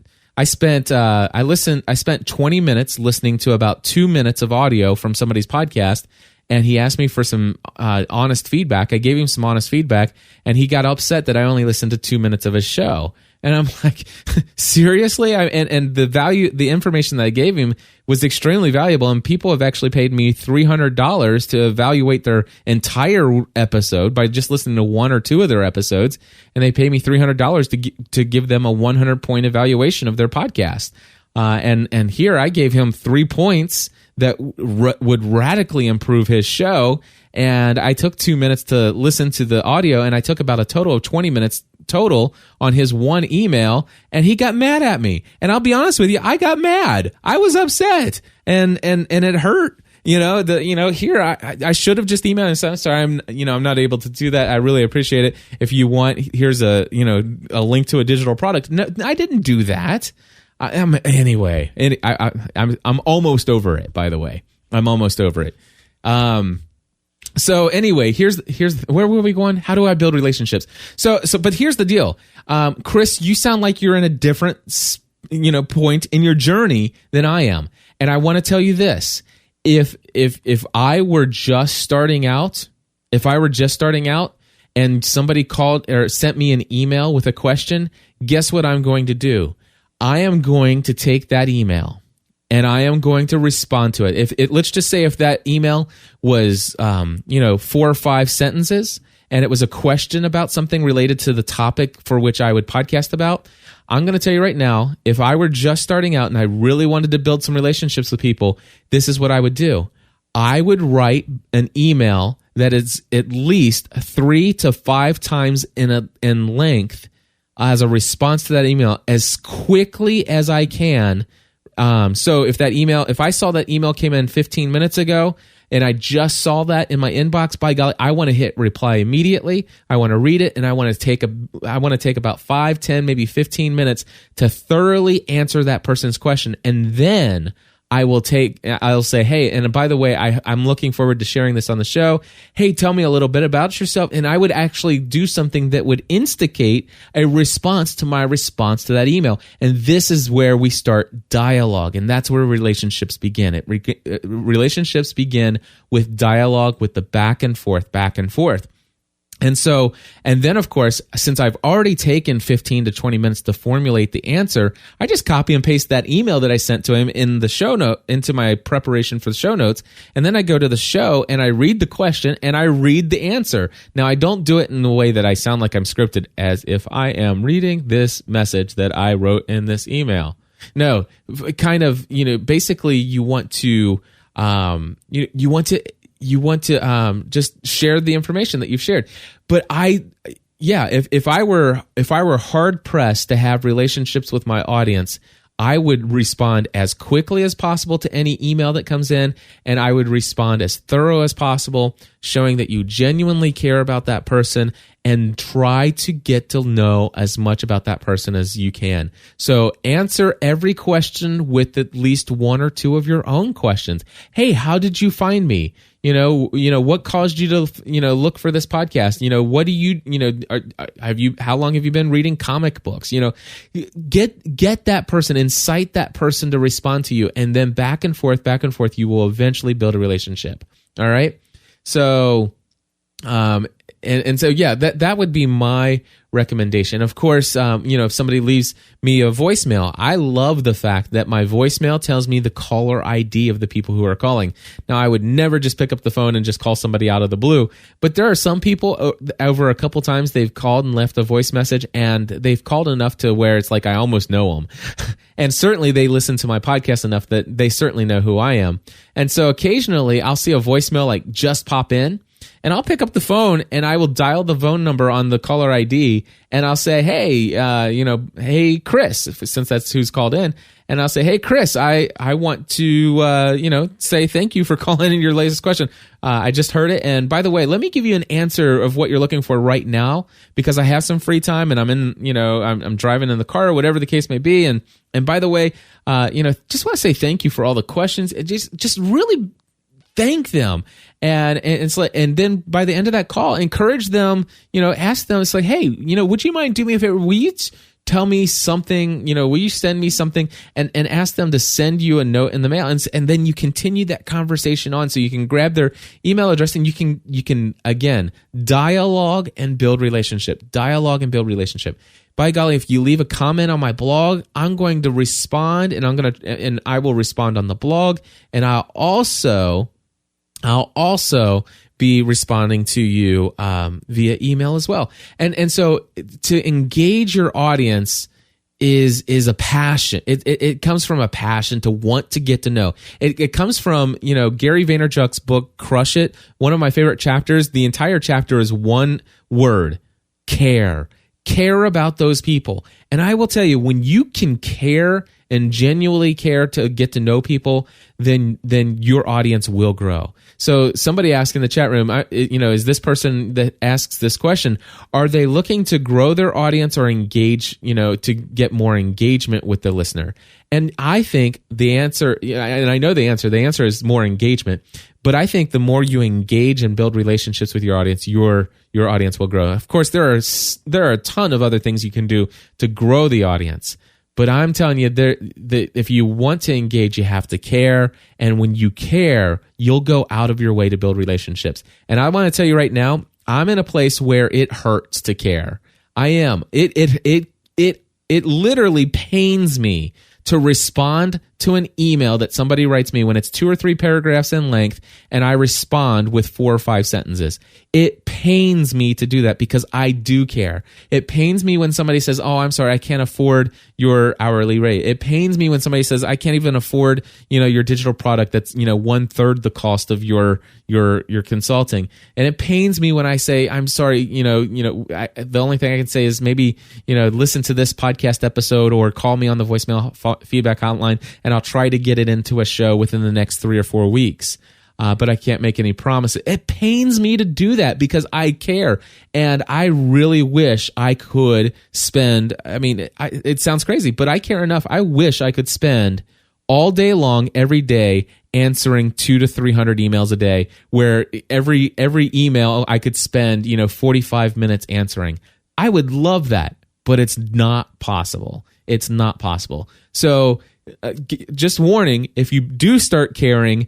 20 minutes listening to about 2 minutes of audio from somebody's podcast, and he asked me for some honest feedback. I gave him some honest feedback, and he got upset that I only listened to 2 minutes of his show. And I'm like, seriously? And the information that I gave him was extremely valuable, and people have actually paid me $300 to evaluate their entire episode by just listening to one or two of their episodes, and they pay me $300 to give them a 100-point evaluation of their podcast. And here I gave him 3 points that would radically improve his show, and I took 2 minutes to listen to the audio, and I took about a total of 20 minutes total on his one email, and he got mad at me. And I'll be honest with you, I got mad. I was upset, and it hurt. Here I should have just emailed and said, sorry, I'm not able to do that. I really appreciate it. If you want, here's a link to a digital product. No, I didn't do that. I'm almost over it, by the way. I'm almost over it. So anyway, here's where were we going? How do I build relationships? But here's the deal. Chris, you sound like you're in a different, point in your journey than I am. And I want to tell you this. If I were just starting out, and somebody called or sent me an email with a question, guess what I'm going to do? I am going to take that email and I am going to respond to it. Let's just say if that email was 4 or 5 sentences and it was a question about something related to the topic for which I would podcast about, I'm going to tell you right now, if I were just starting out and I really wanted to build some relationships with people, this is what I would do. I would write an email that is at least 3 to 5 times in length as a response to that email as quickly as I can. So if I saw that email came in 15 minutes ago and I just saw that in my inbox, by golly, I want to hit reply immediately. I want to read it, and I want to take about 5, 10, maybe 15 minutes to thoroughly answer that person's question. And then I'll say, hey, and by the way, I'm looking forward to sharing this on the show. Hey, tell me a little bit about yourself. And I would actually do something that would instigate a response to my response to that email. And this is where we start dialogue. And that's where relationships begin. Relationships begin with dialogue, with the back and forth. And then of course, since I've already taken 15 to 20 minutes to formulate the answer, I just copy and paste that email that I sent to him in the show note into my preparation for the show notes. And then I go to the show and I read the question and I read the answer. Now, I don't do it in the way that I sound like I'm scripted, as if I am reading this message that I wrote in this email. No, kind of, basically you want to, you want to just share the information that you've shared. But if I were hard pressed to have relationships with my audience, I would respond as quickly as possible to any email that comes in, and I would respond as thorough as possible, showing that you genuinely care about that person and try to get to know as much about that person as you can. So answer every question with at least 1 or 2 of your own questions. Hey, how did you find me? What caused you to, look for this podcast? What do you, how long have you been reading comic books? Get that person, incite that person to respond to you, and then back and forth, you will eventually build a relationship. All right. So, that would be my recommendation. Of course, if somebody leaves me a voicemail, I love the fact that my voicemail tells me the caller ID of the people who are calling. Now, I would never just pick up the phone and just call somebody out of the blue, but there are some people over a couple times they've called and left a voice message, and they've called enough to where it's like I almost know them. And certainly they listen to my podcast enough that they certainly know who I am. And so occasionally I'll see a voicemail like just pop in, and I'll pick up the phone and I will dial the phone number on the caller ID, and I'll say, hey, hey, Chris, since that's who's called in. And I'll say, hey, Chris, I want to, say thank you for calling in your latest question. I just heard it. And by the way, let me give you an answer of what you're looking for right now, because I have some free time and I'm in, I'm driving in the car or whatever the case may be. And by the way, just want to say thank you for all the questions. Just really thank them. And it's like, and then by the end of that call, encourage them, ask them, it's like, hey, would you mind doing me a favor? Will you tell me something, will you send me something, and ask them to send you a note in the mail, and then you continue that conversation on. So you can grab their email address and you can again, dialogue and build relationship. By golly, if you leave a comment on my blog, I'm going to respond, and I will respond on the blog, and I'll also be responding to you via email as well. And so to engage your audience is a passion. It comes from a passion to want to get to know. It comes from, Gary Vaynerchuk's book, Crush It. One of my favorite chapters, the entire chapter is one word: care. Care about those people. And I will tell you, when you can care and genuinely care to get to know people, then your audience will grow. So somebody asked in the chat room, is this person that asks this question, are they looking to grow their audience or engage, to get more engagement with the listener? And I think the answer, and I know the answer is more engagement, but I think the more you engage and build relationships with your audience, your audience will grow. Of course, there are a ton of other things you can do to grow the audience. But I'm telling you, that if you want to engage, you have to care. And when you care, you'll go out of your way to build relationships. And I want to tell you right now, I'm in a place where it hurts to care. I am. It literally pains me to respond to an email that somebody writes me when it's 2 or 3 paragraphs in length, and I respond with 4 or 5 sentences. It pains me to do that because I do care. It pains me when somebody says, oh, I'm sorry, I can't afford your hourly rate. It pains me when somebody says, I can't even afford, your digital product that's, 1/3 the cost of your consulting. And it pains me when I say, I'm sorry, the only thing I can say is maybe, listen to this podcast episode or call me on the voicemail feedback hotline, and I'll try to get it into a show within the next 3 or 4 weeks. But I can't make any promises. It pains me to do that because I care. And I really wish I could spend, it sounds crazy, but I care enough. I wish I could spend all day long, every day, answering 200 to 300 emails a day, where every email I could spend, 45 minutes answering. I would love that, but it's not possible. It's not possible. So, just warning, if you do start caring,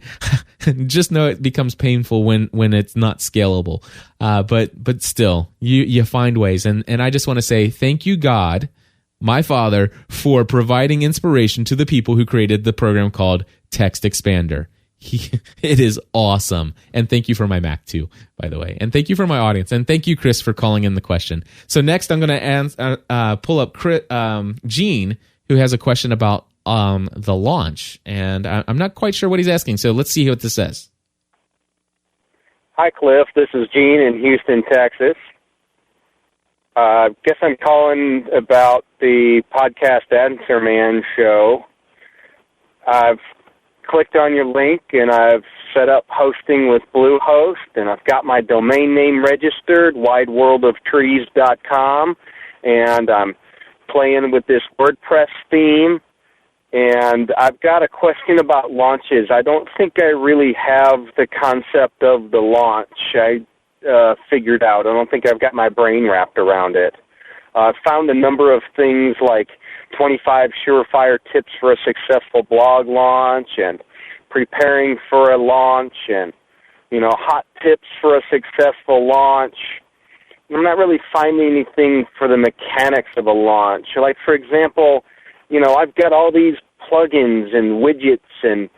just know it becomes painful when it's not scalable. But still, you find ways. And I just want to say thank you, God, my Father, for providing inspiration to the people who created the program called Text Expander. It is awesome. And thank you for my Mac too, by the way. And thank you for my audience. And thank you, Chris, for calling in the question. So next I'm going to pull up Gene, who has a question about the launch, and I'm not quite sure what he's asking, so let's see what this says. Hi, Cliff. This is Gene in Houston, Texas. Guess I'm calling about the Podcast Answer Man show. I've clicked on your link, and I've set up hosting with Bluehost, and I've got my domain name registered, wideworldoftrees.com, and I'm playing with this WordPress theme. And I've got a question about launches. I don't think I really have the concept of the launch figured out. I don't think I've got my brain wrapped around it. I've found a number of things like 25 surefire tips for a successful blog launch and preparing for a launch and, hot tips for a successful launch. I'm not really finding anything for the mechanics of a launch. Like, for example, I've got all these plugins and widgets and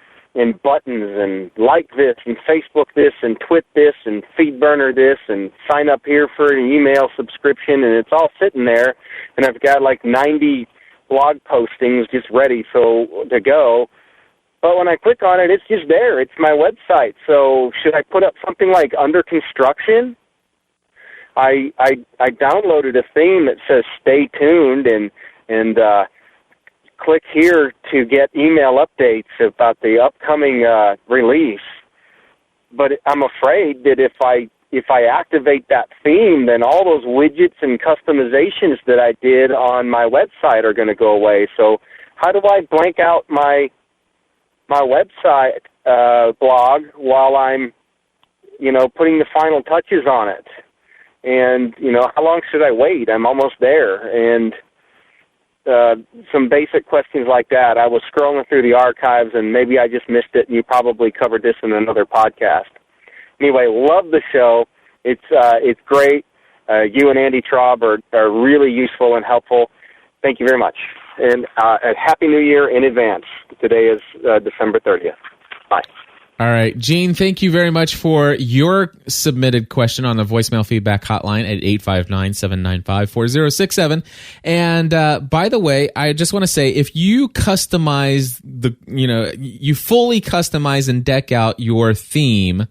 buttons and like this and Facebook this and Twit this and FeedBurner this and sign up here for an email subscription, and it's all sitting there, and I've got like 90 blog postings just ready to go, But when I click on it, it's just there. It's my website. So should I put up something like under construction? I downloaded a theme that says stay tuned and click here to get email updates about the upcoming release. But I'm afraid that if I activate that theme, then all those widgets and customizations that I did on my website are going to go away. So how do I blank out my website blog while I'm, putting the final touches on it? And, how long should I wait? I'm almost there. And some basic questions like that. I was scrolling through the archives, and maybe I just missed it, and you probably covered this in another podcast. Anyway, love the show. It's great. You and Andy Traub are really useful and helpful. Thank you very much. And a Happy New Year in advance. Today is December 30th. Bye. All right, Gene, thank you very much for your submitted question on the voicemail feedback hotline at 859-795-4067. And by the way, I just want to say, if you customize you fully customize and deck out your theme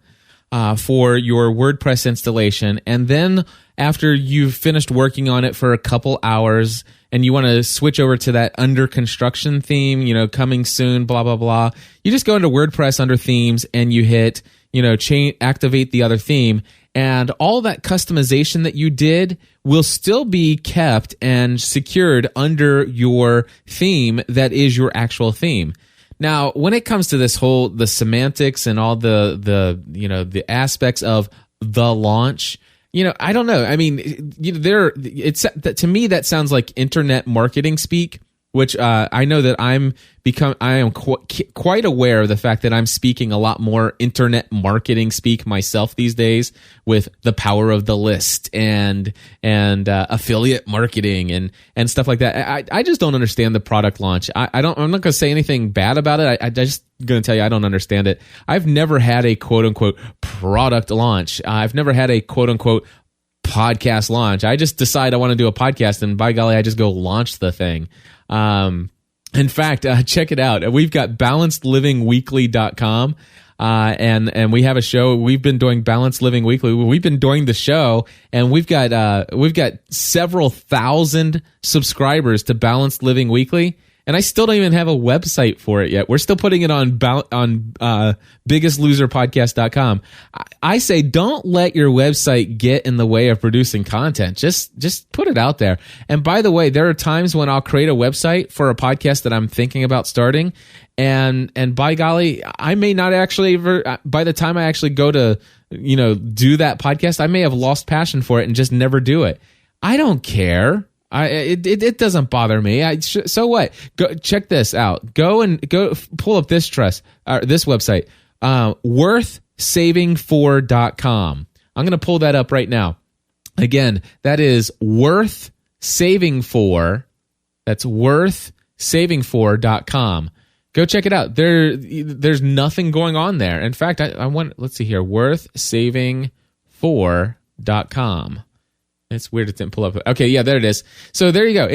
for your WordPress installation, and then after you've finished working on it for a couple hours and you want to switch over to that under construction theme, coming soon, blah, blah, blah, you just go into WordPress under themes and you hit, activate the other theme, and all that customization that you did will still be kept and secured under your theme that is your actual theme. Now, when it comes to the semantics and all the aspects of the launch, I don't know. I mean, to me that sounds like internet marketing speak, which I know that I am quite aware of the fact that I'm speaking a lot more internet marketing speak myself these days with the power of the list and affiliate marketing and stuff like that. I just don't understand the product launch. I'm not going to say anything bad about it. I just going to tell you I don't understand it. I've never had a quote unquote product launch. I've never had a quote unquote podcast launch. I just decide I want to do a podcast, and by golly, I just go launch the thing. In fact, check it out. We've got balancedlivingweekly.com. And we have a show. We've been doing Balanced Living Weekly. We've been doing the show, and we've got several thousand subscribers to Balanced Living Weekly, and I still don't even have a website for it yet. We're still putting it on biggestloserpodcast.com. I say don't let your website get in the way of producing content. Just put it out there. And by the way, there are times when I'll create a website for a podcast that I'm thinking about starting, and by golly, I may not actually by the time I actually go to do that podcast, I may have lost passion for it and just never do it. I don't care. It doesn't bother me. So what? Go check this out. Go pull up this website, worthsavingfor.com. I'm going to pull that up right now. Again, that is worthsavingfor. That's worthsavingfor.com. Go check it out. There's nothing going on there. In fact, let's see here, worthsavingfor.com. It's weird it didn't pull up. Okay, yeah, there it is. So there you go.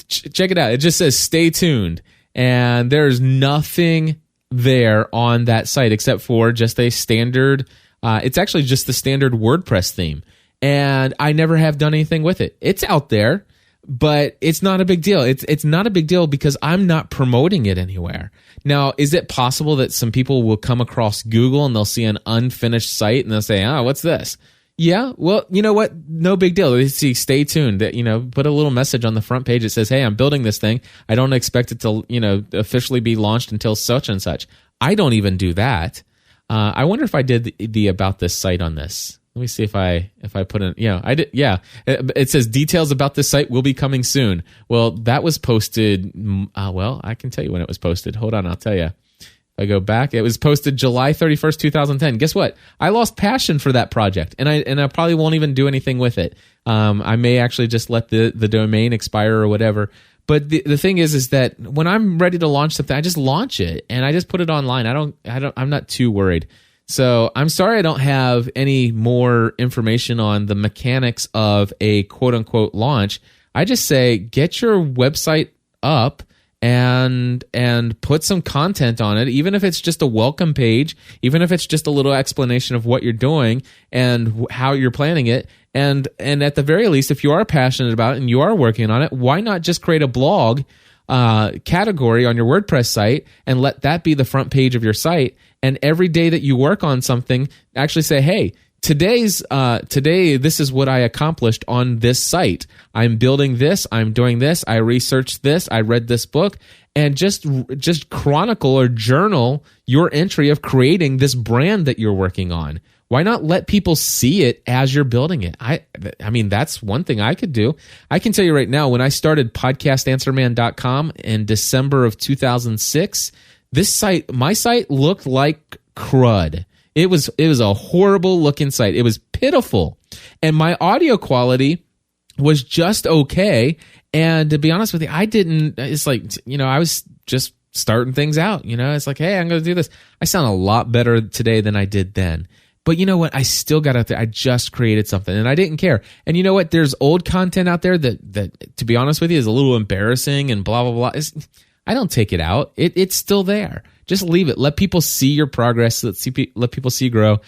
Check it out. It just says stay tuned. And there's nothing there on that site except for just a standard, it's actually just the standard WordPress theme. And I never have done anything with it. It's out there, but it's not a big deal. It's not a big deal because I'm not promoting it anywhere. Now, is it possible that some people will come across Google and they'll see an unfinished site and they'll say, what's this? Yeah, well, you know what? No big deal. They see, stay tuned. That put a little message on the front page that says, "Hey, I'm building this thing. I don't expect it to, officially be launched until such and such." I don't even do that. I wonder if I did the about this site on this. Let me see if I put in. I did. Yeah, it says details about this site will be coming soon. Well, that was posted. Well, I can tell you when it was posted. Hold on, I'll tell you. I go back. It was posted July 31st, 2010. Guess what? I lost passion for that project, and I probably won't even do anything with it. I may actually just let the domain expire or whatever. But the thing is that when I'm ready to launch something, I just launch it and I just put it online. I'm not too worried. So I'm sorry I don't have any more information on the mechanics of a quote unquote launch. I just say get your website up and put some content on it, even if it's just a welcome page, even if it's just a little explanation of what you're doing and how you're planning it. And at the very least, if you are passionate about it and you are working on it, why not just create a blog category on your WordPress site and let that be the front page of your site? And every day that you work on something, actually say, hey, today, this is what I accomplished on this site. I'm building this. I'm doing this. I researched this. I read this book, and just chronicle or journal your entry of creating this brand that you're working on. Why not let people see it as you're building it? I mean, that's one thing I could do. I can tell you right now, when I started podcastanswerman.com in December of 2006, my site looked like crud. It was a horrible looking site. It was pitiful. And my audio quality was just okay. And to be honest with you, it's like, I was just starting things out. It's like, hey, I'm going to do this. I sound a lot better today than I did then. But you know what? I still got out there. I just created something and I didn't care. And you know what? There's old content out there that to be honest with you, is a little embarrassing and blah, blah, blah. I don't take it out. It's still there. Just leave it. Let people see your progress. Let people see you grow.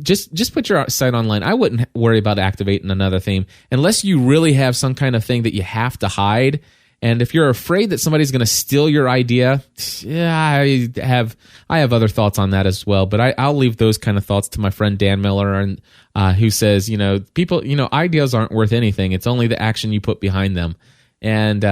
Just put your site online. I wouldn't worry about activating another theme unless you really have some kind of thing that you have to hide. And if you're afraid that somebody's going to steal your idea, I have other thoughts on that as well. But I'll leave those kind of thoughts to my friend Dan Miller, and who says, people, ideas aren't worth anything. It's only the action you put behind them. And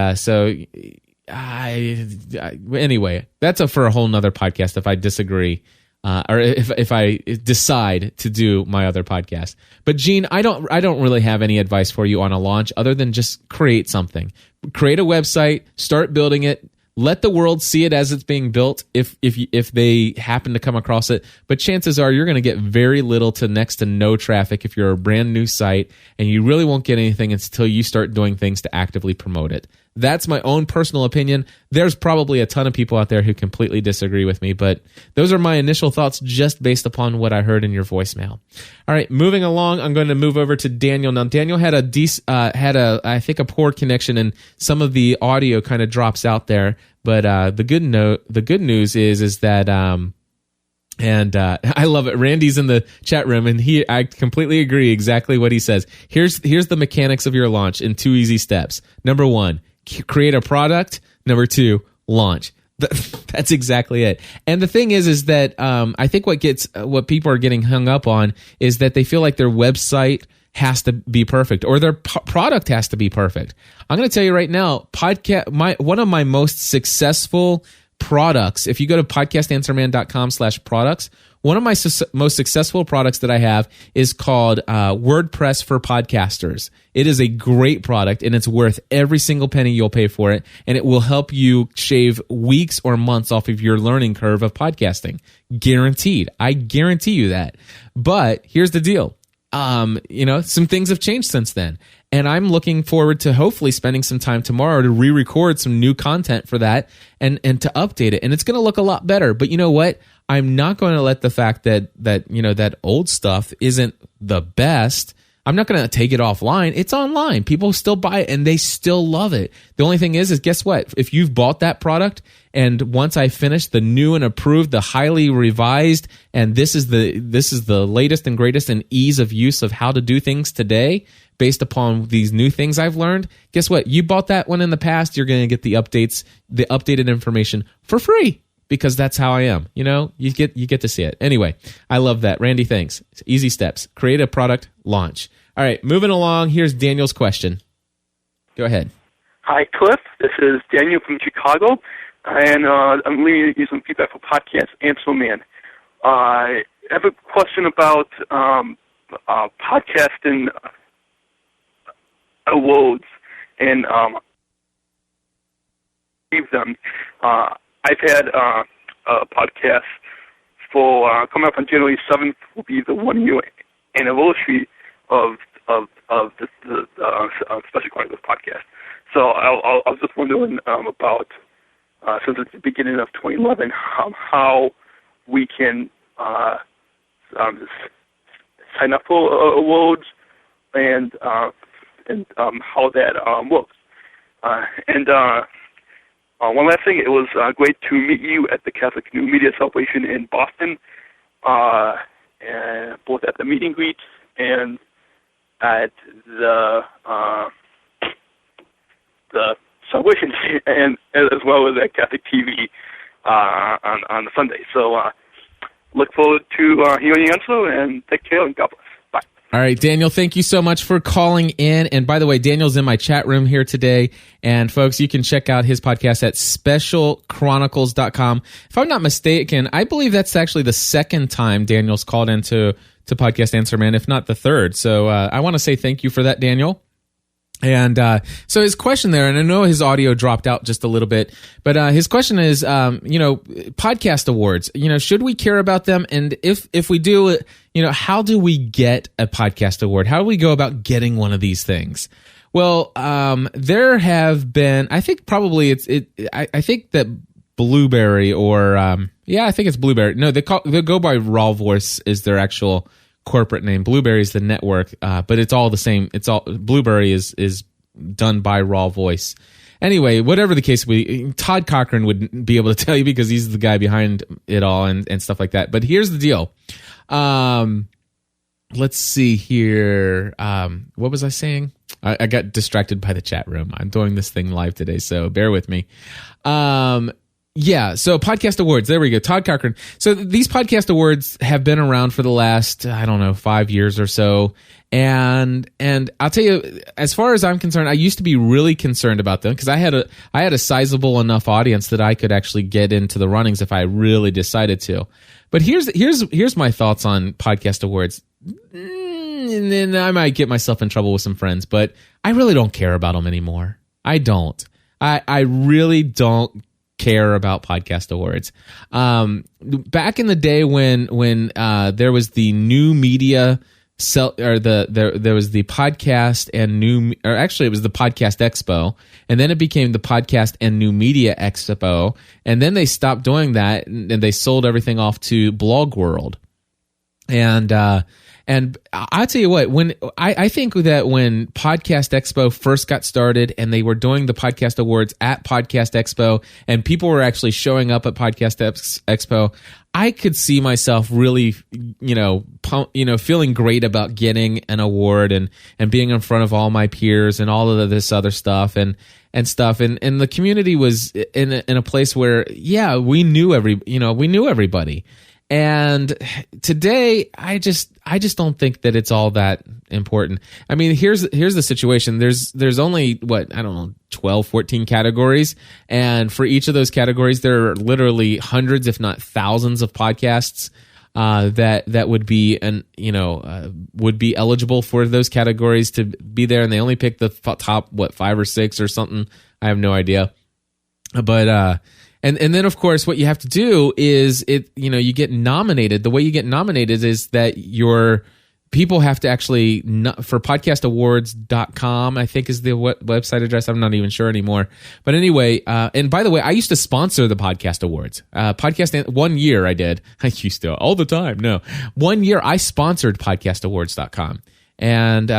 anyway, that's for a whole nother podcast if I disagree, or if I decide to do my other podcast. But Gene, I don't really have any advice for you on a launch other than just create something. Create a website, start building it, let the world see it as it's being built if they happen to come across it. But chances are you're going to get very little to next to no traffic if you're a brand new site, and you really won't get anything until you start doing things to actively promote it. That's my own personal opinion. There's probably a ton of people out there who completely disagree with me, but those are my initial thoughts just based upon what I heard in your voicemail. All right, moving along, I'm going to move over to Daniel. Now, Daniel had I think a poor connection, and some of the audio kind of drops out there. But the good news is that I love it. Randy's in the chat room, and I completely agree exactly what he says. Here's the mechanics of your launch in 2 easy steps. Number 1, create a product. Number 2, launch. That's exactly it. And the thing is that I think what people are getting hung up on is that they feel like their website has to be perfect or their product has to be perfect. I'm going to tell you right now, one of my most successful products, if you go to podcastanswerman.com/products, one of my most successful products that I have is called WordPress for Podcasters. It is a great product, and it's worth every single penny you'll pay for it, and it will help you shave weeks or months off of your learning curve of podcasting. Guaranteed. I guarantee you that. But here's the deal. Some things have changed since then. And I'm looking forward to hopefully spending some time tomorrow to re-record some new content for that and to update it. And it's going to look a lot better. But you know what? I'm not going to let the fact that old stuff isn't the best. I'm not going to take it offline. It's online. People still buy it and they still love it. The only thing is guess what? If you've bought that product and once I finish the new and approved, the highly revised, and this is the latest and greatest in ease of use of how to do things today based upon these new things I've learned, guess what? You bought that one in the past, you're going to get the updates, the updated information for free. Because that's how I am. You get to see it. Anyway, I love that. Randy, thanks. Easy steps. Create a product, launch. All right, moving along. Here's Daniel's question. Go ahead. Hi, Cliff. This is Daniel from Chicago, and I'm leaving you some feedback for Podcast Answer Man. I have a question about podcasting awards and them. I've had a podcast for coming up on January 7th will be the 1 year anniversary of the Special Chronicles podcast. So I was just wondering about since it's the beginning of 2011 how we can sign up for awards and how that works. one last thing, it was great to meet you at the Catholic New Media Celebration in Boston, and both at the meet and greet and at the celebration, and as well as at Catholic TV on the Sunday. So look forward to hearing you also, and take care and God bless. Bye. All right, Daniel, thank you so much for calling in. And by the way, Daniel's in my chat room here today. And folks, you can check out his podcast at specialchronicles.com. If I'm not mistaken, I believe that's actually the second time Daniel's called into Podcast Answer Man, if not the third. So I want to say thank you for that, Daniel. And so his question there, and I know his audio dropped out just a little bit, but his question is, podcast awards, should we care about them? And if we do, how do we get a podcast award? How do we go about getting one of these things? Well, there have been, I think probably I think that Blueberry or, I think it's Blueberry. No, they go by Raw Voice is their actual corporate name. Blueberry is the network, but it's all the same. It's all Blueberry is done by Raw Voice. Anyway, whatever the case, Todd Cochran would be able to tell you because he's the guy behind it all and stuff like that. But here's the deal. Let's see here. What was I saying? I got distracted by the chat room. I'm doing this thing live today, so bear with me. So podcast awards. There we go. Todd Cochran. So these podcast awards have been around for the last, 5 years or so. And I'll tell you, as far as I'm concerned, I used to be really concerned about them because I had a sizable enough audience that I could actually get into the runnings if I really decided to. But here's my thoughts on podcast awards. And then I might get myself in trouble with some friends, but I really don't care about them anymore. I don't. I really don't care about podcast awards. Back in the day when there was the new media there was the podcast and it was the Podcast Expo, and then it became the Podcast and New Media Expo, and then they stopped doing that and they sold everything off to Blog World. And I'll tell you what, I think that when Podcast Expo first got started and they were doing the Podcast Awards at Podcast Expo and people were actually showing up at Podcast Expo, I could see myself really, feeling great about getting an award and being in front of all my peers and all of this other stuff and stuff. And the community was in a place where, we knew everybody. And today, I just don't think that it's all that important. I mean, here's the situation. There's only 12, 14 categories, and for each of those categories, there are literally hundreds, if not thousands, of podcasts that would be would be eligible for those categories to be there, and they only pick the top 5 or 6 or something. I have no idea, but. And then, of course, what you have to do is you get nominated. The way you get nominated is that your people have to actually, for podcastawards.com, I think is the website address. I'm not even sure anymore. But anyway, and by the way, I used to sponsor the Podcast Awards. 1 year I did. I used to all the time. No, 1 year I sponsored podcastawards.com. And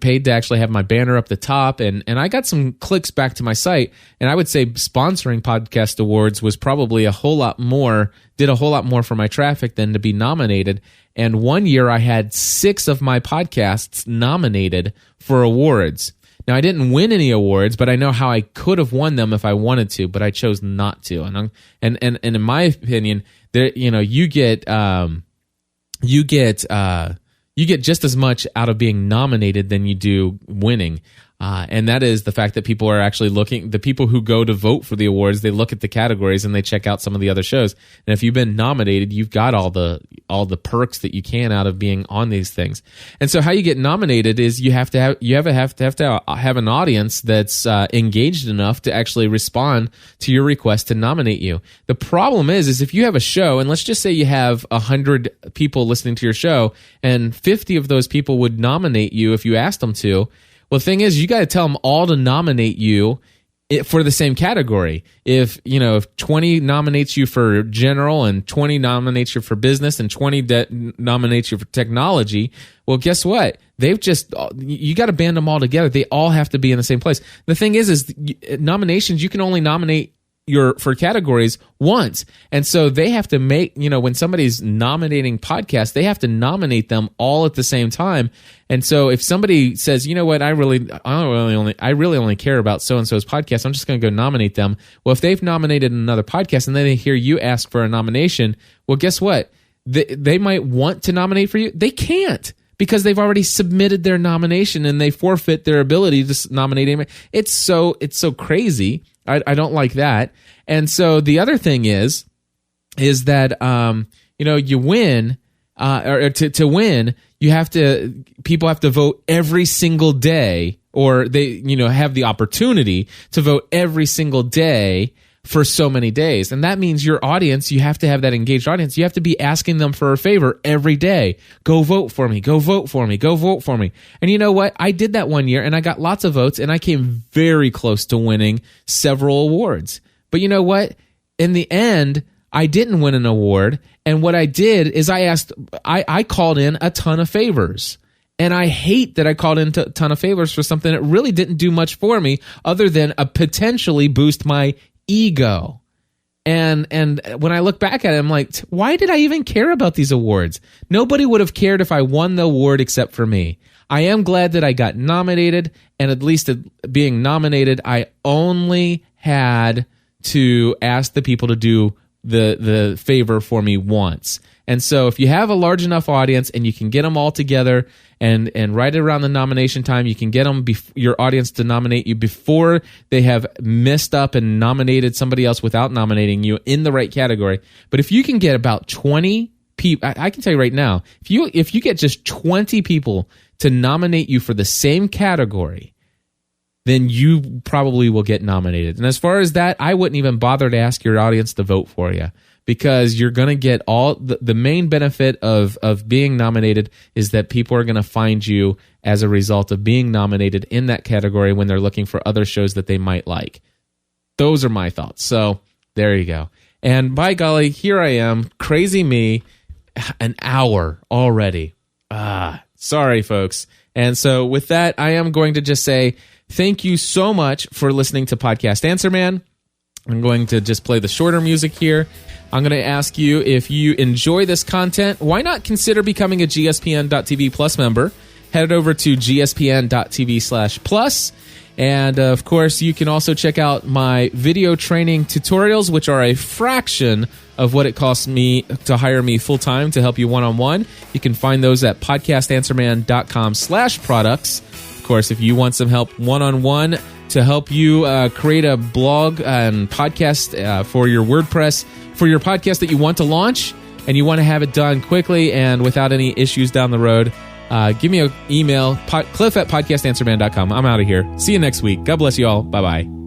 paid to actually have my banner up the top, and I got some clicks back to my site, and I would say sponsoring Podcast Awards was probably did a whole lot more for my traffic than to be nominated. And 1 year I had 6 of my podcasts nominated for awards. Now I didn't win any awards, but I know how I could have won them if I wanted to, but I chose not to. And in my opinion, there you get just as much out of being nominated than you do winning. And that is the fact that people are actually the people who go to vote for the awards, they look at the categories and they check out some of the other shows. And if you've been nominated, you've got all the perks that you can out of being on these things. And so how you get nominated is you have to have an audience that's engaged enough to actually respond to your request to nominate you. The problem is if you have a show, and let's just say you have 100 people listening to your show, and 50 of those people would nominate you if you asked them to. Well, the thing is, you got to tell them all to nominate you for the same category. If 20 nominates you for general and 20 nominates you for business and 20 nominates you for technology, well, guess what? You got to band them all together. They all have to be in the same place. The thing is nominations, you can only nominate for categories once. And so they have to make, when somebody's nominating podcasts, they have to nominate them all at the same time. And so if somebody says, you know what, I really only care about so-and-so's podcast, I'm just going to go nominate them. Well, if they've nominated another podcast and then they hear you ask for a nomination, well, guess what? They might want to nominate for you. They can't, because they've already submitted their nomination and they forfeit their ability to nominate anybody. It's so crazy. I don't like that. And so the other thing is that you win, or to win, people have to vote every single day, or they have the opportunity to vote every single day for so many days. And that means your audience, you have to have that engaged audience. You have to be asking them for a favor every day. Go vote for me. Go vote for me. Go vote for me. And you know what? I did that one year and I got lots of votes and I came very close to winning several awards. But you know what? In the end, I didn't win an award. And what I did is I called in a ton of favors. And I hate that I called in a ton of favors for something that really didn't do much for me other than potentially boost my ego. And when I look back at it, I'm like, why did I even care about these awards? Nobody would have cared if I won the award except for me. I am glad that I got nominated, and at least being nominated, I only had to ask the people to do the favor for me once. And so if you have a large enough audience and you can get them all together and right around the nomination time, you can get your audience to nominate you before they have messed up and nominated somebody else without nominating you in the right category. But if you can get about 20 people, I can tell you right now, if you get just 20 people to nominate you for the same category, then you probably will get nominated. And as far as that, I wouldn't even bother to ask your audience to vote for you, because you're going to get all the main benefit of being nominated is that people are going to find you as a result of being nominated in that category when they're looking for other shows that they might like. Those are my thoughts. So there you go. And by golly, here I am, crazy me, an hour already. Sorry, folks. And so with that, I am going to just say thank you so much for listening to Podcast Answer Man. I'm going to just play the shorter music here. I'm going to ask you, if you enjoy this content, why not consider becoming a GSPN.TV Plus member? Head over to gspn.tv/plus. And of course, you can also check out my video training tutorials, which are a fraction of what it costs me to hire me full-time to help you one-on-one. You can find those at podcastanswerman.com/products. Of course, if you want some help one-on-one to help you create a blog and podcast for your WordPress, for your podcast that you want to launch, and you want to have it done quickly and without any issues down the road, give me an email, cliff@podcastanswerman.com. I'm out of here. See you next week. God bless you all. Bye-bye.